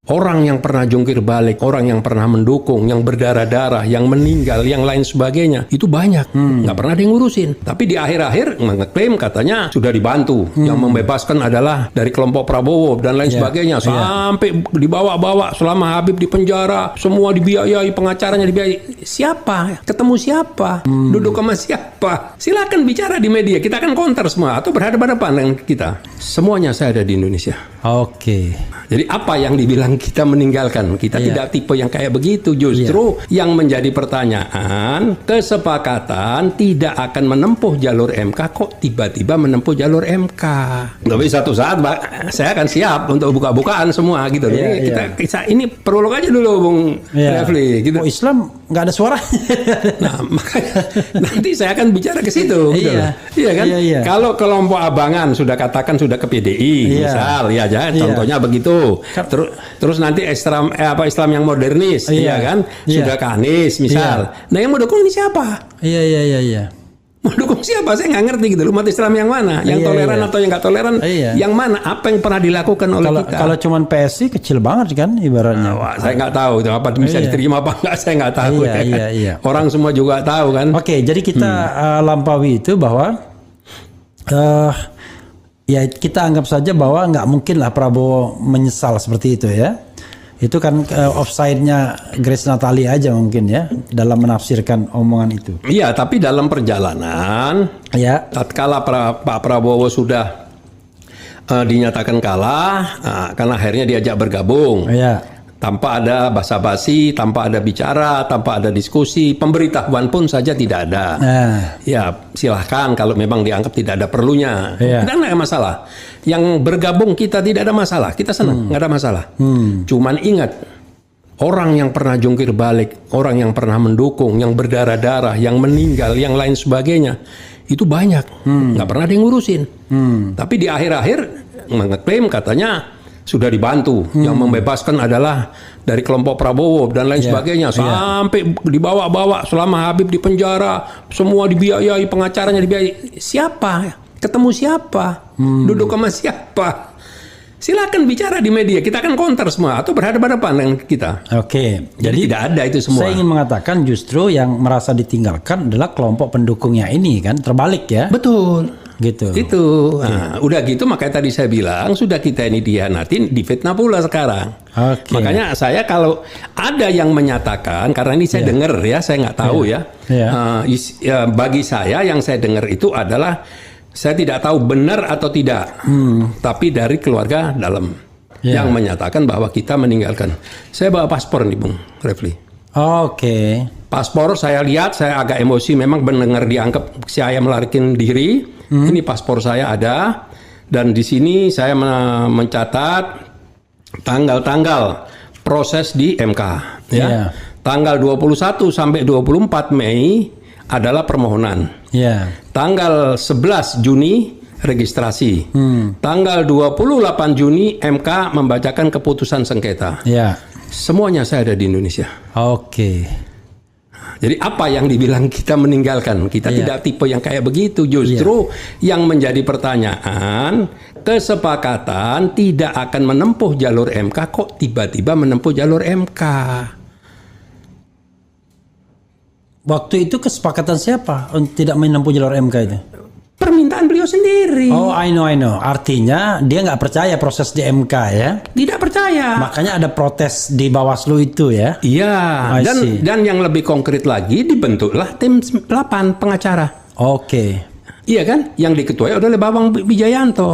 Orang yang pernah jungkir balik, orang yang pernah mendukung, yang berdarah-darah, yang meninggal, yang lain sebagainya, itu banyak. Nggak pernah ada yang ngurusin. Tapi di akhir-akhir mengklaim katanya sudah dibantu. Yang membebaskan adalah dari kelompok Prabowo dan lain sebagainya. Sampai dibawa-bawa selama Habib di penjara, semua dibiayai, pengacaranya dibiayai. Siapa? Ketemu siapa? Duduk sama siapa? Silakan bicara di media. Kita akan counter semua atau berhadapan-hadapan dengan kita. Semuanya saya ada di Indonesia. Oke. Jadi apa yang dibilang kita meninggalkan, kita tidak tipe yang kayak begitu. Justru yang menjadi pertanyaan, kesepakatan tidak akan menempuh jalur MK, kok tiba-tiba menempuh jalur MK. Tapi satu saat saya akan siap untuk buka-bukaan semua gitu. Kita ini prolog aja dulu Bung Refli gitu. Oh, Islam nggak ada suara. Nah, makanya nanti saya akan bicara ke situ gitu. Iya kan? Kalau kelompok abangan sudah katakan sudah ke PDI, misal ya aja contohnya begitu. Terus nanti Islam yang modernis, ya kan? Sudah ke Anies, misal. Nah, yang mau dukung ini siapa? Iya. Mau dukung siapa? Saya nggak ngerti gitu. Umat Islam yang mana? Yang toleran atau yang nggak toleran? Yang mana? Apa yang pernah dilakukan oleh kita? Kalau cuman PSI kecil banget kan ibaratnya. Saya nggak tahu itu apa bisa diterima apa nggak. Saya nggak tahu. Orang semua juga tahu kan. Oke, jadi kita lampaui itu bahwa ya kita anggap saja bahwa nggak mungkin lah Prabowo menyesal seperti itu ya. Itu kan offside-nya Grace Natali aja mungkin ya dalam menafsirkan omongan itu. Iya, tapi dalam perjalanan tatkala Pak Prabowo sudah dinyatakan kalah, karena akhirnya diajak bergabung. Tanpa ada basa-basi, tanpa ada bicara, tanpa ada diskusi, pemberitahuan pun saja tidak ada. Ya silahkan kalau memang dianggap tidak ada perlunya. Kita nggak ada masalah. Yang bergabung kita tidak ada masalah. Kita senang, nggak ada masalah. Cuman ingat, orang yang pernah jungkir balik, orang yang pernah mendukung, yang berdarah-darah, yang meninggal, yang lain sebagainya, itu banyak. Nggak pernah ada yang ngurusin. Tapi di akhir-akhir mengklaim katanya sudah dibantu. Yang membebaskan adalah dari kelompok Prabowo dan lain sebagainya. Sampai dibawa-bawa selama Habib di penjara, semua dibiayai, pengacaranya dibiayai. Siapa? Ketemu siapa? Duduk sama siapa? Silakan bicara di media. Kita akan counter semua atau berhadapan-hadapan dengan kita. Oke. Jadi tidak ada itu semua. Saya ingin mengatakan justru yang merasa ditinggalkan adalah kelompok pendukungnya ini kan, terbalik ya. Betul. Gitu. Itu. Nah, udah gitu makanya tadi saya bilang sudah kita ini dihianatin, difitnah pula sekarang. Makanya saya kalau ada yang menyatakan, karena ini saya dengar ya, saya nggak tahu bagi saya yang saya dengar itu adalah saya tidak tahu benar atau tidak, tapi dari keluarga dalam yang menyatakan bahwa kita meninggalkan. Saya bawa paspor nih Bung Refli. Paspor saya lihat, saya agak emosi memang mendengar dianggap saya melarikan diri. Ini paspor saya ada, dan di sini saya mencatat tanggal-tanggal proses di MK. Tanggal 21 sampai 24 Mei adalah permohonan. Tanggal 11 Juni registrasi. Tanggal 28 Juni MK membacakan keputusan sengketa. Semuanya saya ada di Indonesia. Jadi apa yang dibilang kita meninggalkan, kita tidak tipe yang kayak begitu. Justru yang menjadi pertanyaan, kesepakatan tidak akan menempuh jalur MK, kok tiba-tiba menempuh jalur MK. Waktu itu kesepakatan siapa tidak menempuh jalur MK itu? Permintaan beliau sendiri. I know. Artinya dia nggak percaya proses di MK ya? Tidak percaya. Makanya ada protes di Bawaslu itu ya? Iya. Dan yang lebih konkret lagi dibentuklah tim 8 pengacara. Iya kan? Yang diketuai oleh Bambang Wijayanto.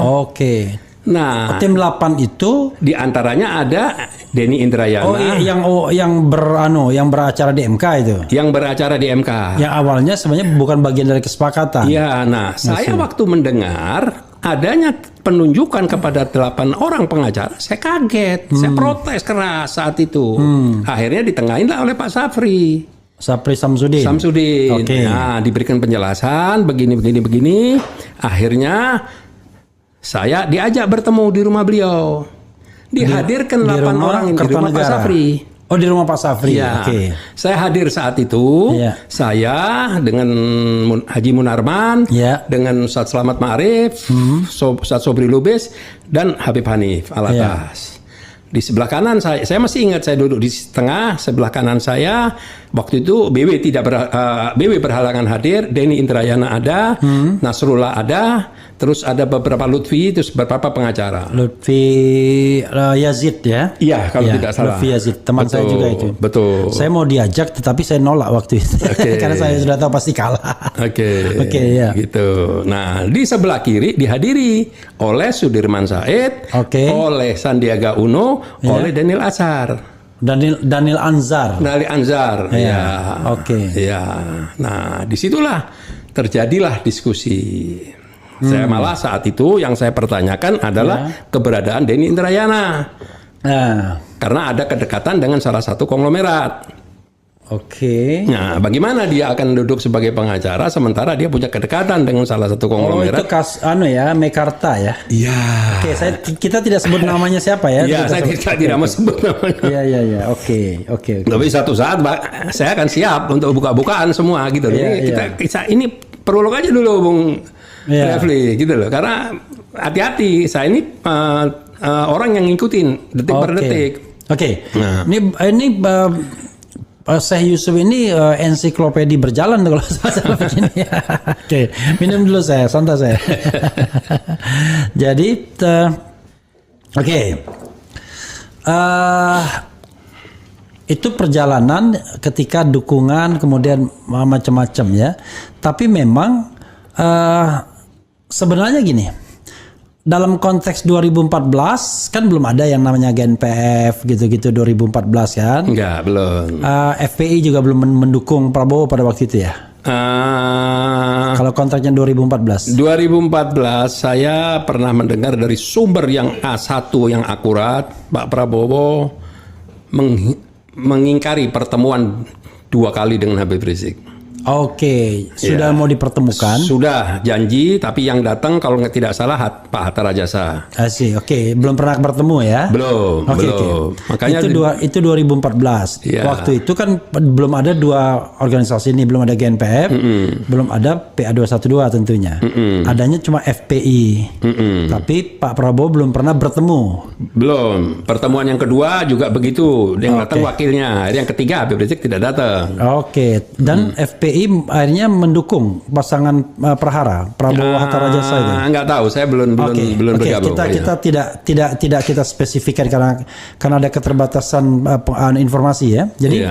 Nah, tim 8 itu diantaranya ada Denny Indrayana. Yang beracara di MK itu. Yang beracara di MK. Yang awalnya sebenarnya bukan bagian dari kesepakatan. Iya, nah saya waktu mendengar adanya penunjukan kepada 8 orang pengacara, saya kaget, saya protes keras saat itu. Akhirnya ditengahinlah oleh Pak Safri Samsudin. Nah, diberikan penjelasan begini. Akhirnya saya diajak bertemu di rumah beliau. Dihadirkan 8 orang di rumah Pak Safri. Di rumah Pak Safri. Saya hadir saat itu. Saya dengan Haji Munarman, dengan Ustadz Slamet Ma'arif, Ustadz Sobri Lubis, dan Habib Hanif Alatas. Di sebelah kanan saya masih ingat saya duduk di tengah, sebelah kanan saya waktu itu BW berhalangan hadir, Denny Indrayana ada, Nasrullah ada, terus ada beberapa Lutfi, terus beberapa pengacara. Lutfi Yazid ya? Iya, kalau tidak salah. Lutfi Yazid, teman saya juga itu. Betul. Saya mau diajak, tetapi saya nolak waktu itu. Karena saya sudah tahu pasti kalah. Oke, ya. Gitu. Nah, di sebelah kiri dihadiri oleh Sudirman Said, oleh Sandiaga Uno, oleh Daniel Azhar. Daniel Anzar. Ya. Ya. Nah, disitulah terjadilah diskusi. Saya malah saat itu yang saya pertanyakan adalah keberadaan Denny Indrayana. Karena ada kedekatan dengan salah satu konglomerat. Nah, bagaimana dia akan duduk sebagai pengacara sementara dia punya kedekatan dengan salah satu konglomerat? Itu Mekarta ya? Iya. Kita tidak sebut namanya siapa ya? Iya, saya tidak mau sebut namanya. Iya. Oke. Tapi satu saat saya akan siap untuk buka-bukaan semua gitu. Kita ini prolog aja dulu, Bung Refli, gitu loh. Karena hati-hati, saya ini orang yang ngikutin detik per detik. Nah. Ini Syekh Yusuf ini ensiklopedi berjalan kalau salah begini. Minum dulu santai saya. Jadi, itu perjalanan ketika dukungan kemudian macam-macam ya. Tapi memang sebenarnya gini. Dalam konteks 2014 kan belum ada yang namanya GNPF gitu-gitu 2014 kan? Enggak, belum. FPI juga belum mendukung Prabowo pada waktu itu ya? Kalau kontraknya 2014. 2014 saya pernah mendengar dari sumber yang A1 yang akurat, Pak Prabowo mengingkari pertemuan 2 kali dengan Habib Rizik. Sudah mau dipertemukan? Sudah janji, tapi yang datang kalau tidak salah Pak Hatta Rajasa. Belum pernah bertemu ya? Belum. Makanya itu 2014. Waktu itu kan belum ada 2 organisasi ini, belum ada GNPF, belum ada PA212 tentunya. Adanya cuma FPI. Tapi Pak Prabowo belum pernah bertemu. Belum. Pertemuan yang kedua juga begitu. Yang datang wakilnya. Yang ketiga Habib Rizik tidak datang. Dan FPI akhirnya mendukung pasangan Prahara Prabowo Hatta Rajasa itu. Nggak tahu, saya belum bergabung. Kita tidak kita spesifikkan karena ada keterbatasan informasi ya. Jadi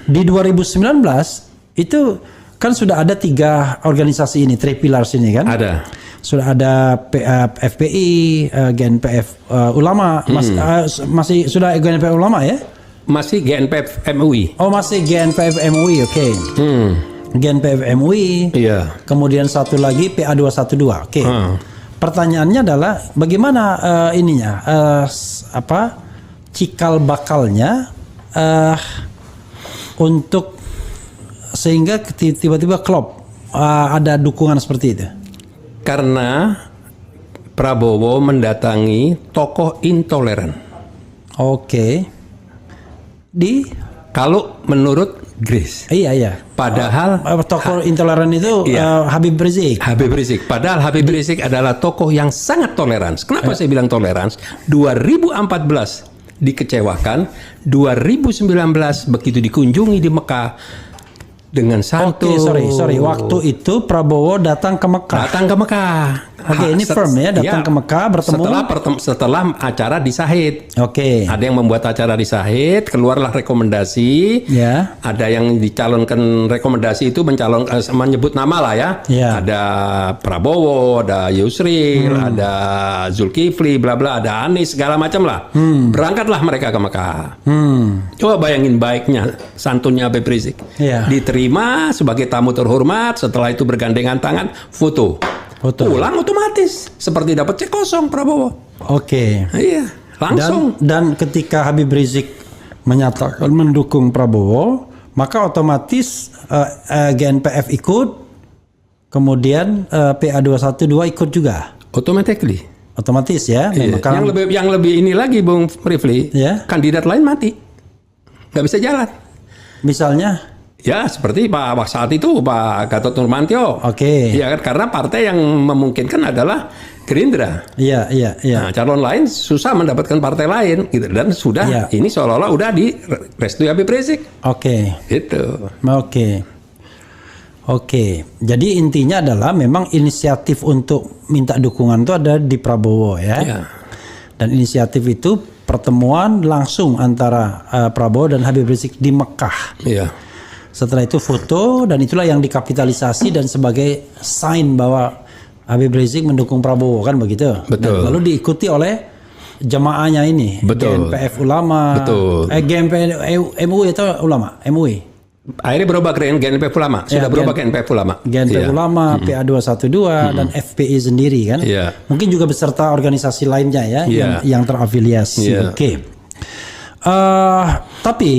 di 2019 itu kan sudah ada 3 organisasi ini, 3 pillars ini kan? Ada. Sudah ada FPI, GNPF Ulama, masih sudah GNPF Ulama ya? Masih GNPF MUI. Masih GNPF MUI, GNPF MUI. Kemudian satu lagi PA212. Pertanyaannya adalah bagaimana cikal bakalnya untuk sehingga tiba-tiba klop ada dukungan seperti itu. Karena Prabowo mendatangi tokoh intoleran. Kalau menurut Grace. Iya. Padahal tokoh intoleran itu Habib Rizik. Padahal Habib Rizik adalah tokoh yang sangat toleran. Kenapa saya bilang toleran? 2014 dikecewakan, 2019 begitu dikunjungi di Mekah dengan satu. Sorry. Waktu itu Prabowo datang ke Mekah. Ini firm ya, datang ke Mekah bertemu. Setelah acara di Sahid. Ada yang membuat acara di Sahid, keluarlah rekomendasi. Ada yang dicalonkan rekomendasi itu menyebut nama lah ya. Ada Prabowo, ada Yusril, ada Zulkifli, bla bla, ada Anies, segala macam lah. Berangkatlah mereka ke Mekah. Coba bayangin baiknya santunnya Habib Rizik. Diterima sebagai tamu terhormat, setelah itu bergandengan tangan, foto. Pulang otomatis seperti dapat cek kosong Prabowo. Iya, langsung. Dan ketika Habib Rizik menyatakan mendukung Prabowo, maka otomatis GNPF ikut, kemudian PA212 ikut juga. Otomatis ya. Yang lebih ini lagi, Bung Rifli, kandidat lain mati, nggak bisa jalan. Misalnya Ya, seperti saat itu Pak Gatot Nurmantio. Oke. Ya kan, karena partai yang memungkinkan adalah Gerindra. Iya. Nah, calon lain susah mendapatkan partai lain gitu, dan sudah ini seolah-olah udah direstui Habib Rizik. Oke. Gitu. Oke. Jadi intinya adalah memang inisiatif untuk minta dukungan itu ada di Prabowo ya. Dan inisiatif itu pertemuan langsung antara Prabowo dan Habib Rizik di Mekah. Iya. Setelah itu foto, dan itulah yang dikapitalisasi dan sebagai sign bahwa Habib Rizik mendukung Prabowo, kan begitu. Betul. Dan lalu diikuti oleh jemaahnya ini. Betul. GNPF Ulama. Betul. GNPF MUI atau Ulama? MUI. Akhirnya berubah ke GNPF Ulama. Sudah berubah ke GNPF Ulama. GNPF Ulama, PA212 dan FPI sendiri kan. Mungkin juga beserta organisasi lainnya ya yang terafiliasi. Oke. Tapi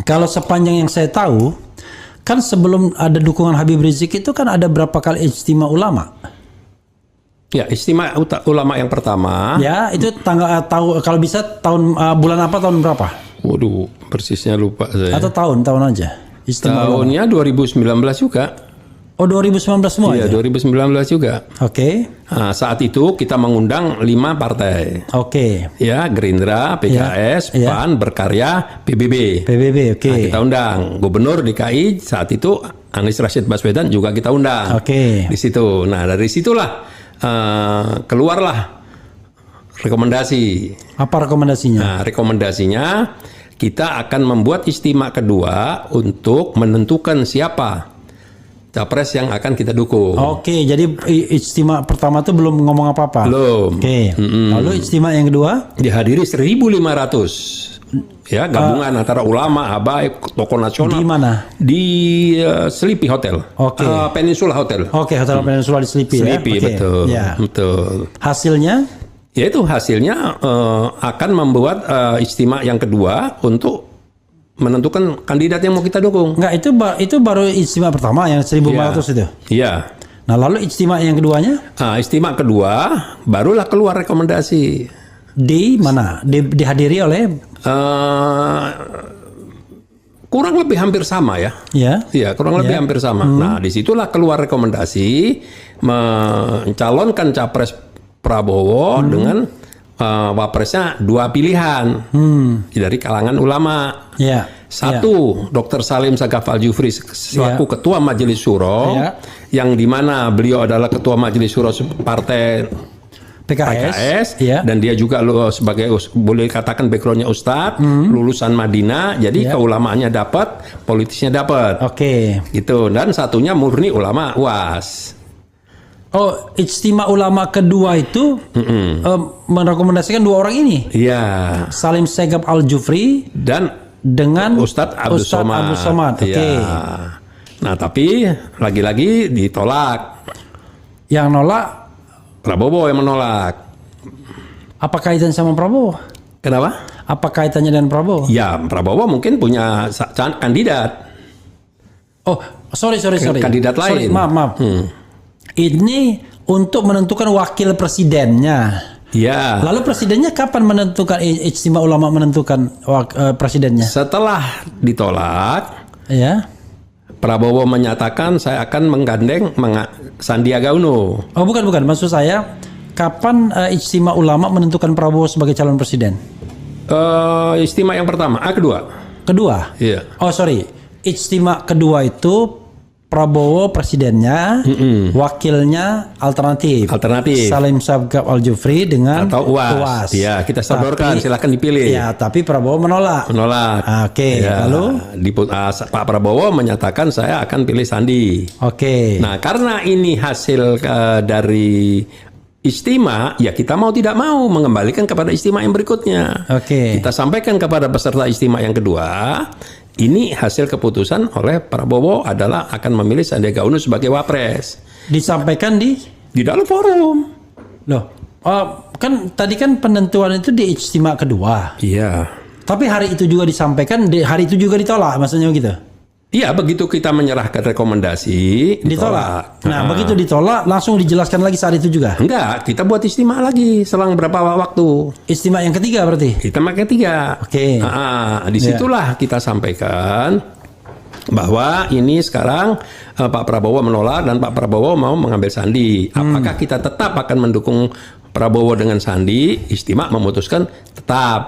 kalau sepanjang yang saya tahu, kan sebelum ada dukungan Habib Rizik itu kan ada berapa kali ijtima ulama? Ya, ijtima ulama yang pertama. Ya, itu tanggal kalau bisa tahun bulan apa, tahun berapa? Waduh, persisnya lupa saya. Atau tahun aja. Tahunnya 2019 juga. Oh, 2019 semua? Iya, 2019 juga. Oke. Nah, saat itu kita mengundang 5 partai. Oke. Ya, Gerindra, PKS, PAN, Berkarya, PBB. Oke. Nah, kita undang Gubernur DKI saat itu Anies Rashid Baswedan juga kita undang. Oke. Di situ. Nah, dari situlah keluarlah rekomendasi. Apa rekomendasinya? Nah, rekomendasinya kita akan membuat ijtima kedua untuk menentukan siapa capres yang akan kita dukung. Oke, jadi ijtima pertama itu belum ngomong apa-apa. Belum. Oke. Lalu ijtima yang kedua dihadiri 1.500. Ya, gabungan antara ulama, habaib, tokoh nasional. Di mana? Di Sleepy Hotel. Oke. Peninsula Hotel. Oke, Hotel Peninsula di Sleepy ya. Sleepy, betul. Ya. Betul. Hasilnya? Yaitu hasilnya akan membuat ijtima yang kedua untuk menentukan kandidat yang mau kita dukung. Enggak, itu baru ijtima pertama yang 1.500 itu. Iya. Nah, lalu ijtima yang keduanya? Nah, ijtima kedua barulah keluar rekomendasi. Di mana? Dihadiri oleh kurang lebih hampir sama ya. Iya, kurang lebih hampir sama. Nah, disitulah keluar rekomendasi mencalonkan capres Prabowo dengan wapresnya 2 pilihan dari kalangan ulama. Satu, Dr. Salim Sagaf Al-Jufri selaku Ketua Majelis Syuro, yang dimana beliau adalah Ketua Majelis Syuro Partai PKS, dan dia juga sebagai, boleh katakan backgroundnya Ustadz, lulusan Madinah, jadi keulamaannya dapat, politisnya dapat. Gitu. Dan satunya murni ulama UAS. Oh, ijtima ulama kedua itu merekomendasikan 2 orang ini. Iya. Salim Segaf Al-Jufri dan dengan Ustadz Abdul Somad. Oke. Nah, tapi lagi-lagi ditolak. Yang nolak Prabowo yang menolak. Apa kaitannya sama Prabowo? Kenapa? Apa kaitannya dengan Prabowo? Ya, Prabowo mungkin punya kandidat. Oh, sorry. Kandidat lain. Maaf. Ini untuk menentukan wakil presidennya. Ya. Lalu presidennya kapan menentukan, ijtima ulama menentukan presidennya? Setelah ditolak, ya. Prabowo menyatakan saya akan menggandeng Sandiaga Uno. Oh, bukan. Maksud saya, kapan ijtima ulama menentukan Prabowo sebagai calon presiden? Ijtima yang pertama, kedua. Iya. Oh, sorry. Ijtima kedua itu Prabowo presidennya, wakilnya alternatif. Salim Segaf Al-Jufri dengan atau UAS. Ya, kita sodorkan, silakan dipilih. Ya, tapi Prabowo menolak. Oke. Ya, lalu Pak Prabowo menyatakan saya akan pilih Sandi. Oke. Nah, karena ini hasil dari ijtima, ya kita mau tidak mau mengembalikan kepada ijtima yang berikutnya. Kita sampaikan kepada peserta ijtima yang kedua. Ini hasil keputusan oleh Prabowo adalah akan memilih Sandiaga Uno sebagai wapres. Disampaikan di dalam forum. Loh, kan tadi kan penentuan itu di ijtima kedua. Iya. Tapi hari itu juga disampaikan, hari itu juga ditolak, maksudnya gitu. Iya, begitu kita menyerahkan rekomendasi, ditolak. Nah, begitu ditolak, langsung dijelaskan lagi saat itu juga? Enggak, kita buat ijtima lagi selang berapa waktu. Ijtima yang ketiga berarti? Ijtima ketiga. Oke. Disitulah kita sampaikan bahwa ini sekarang Pak Prabowo menolak dan Pak Prabowo mau mengambil Sandi. Apakah kita tetap akan mendukung Prabowo dengan Sandi? Istimewa memutuskan tetap.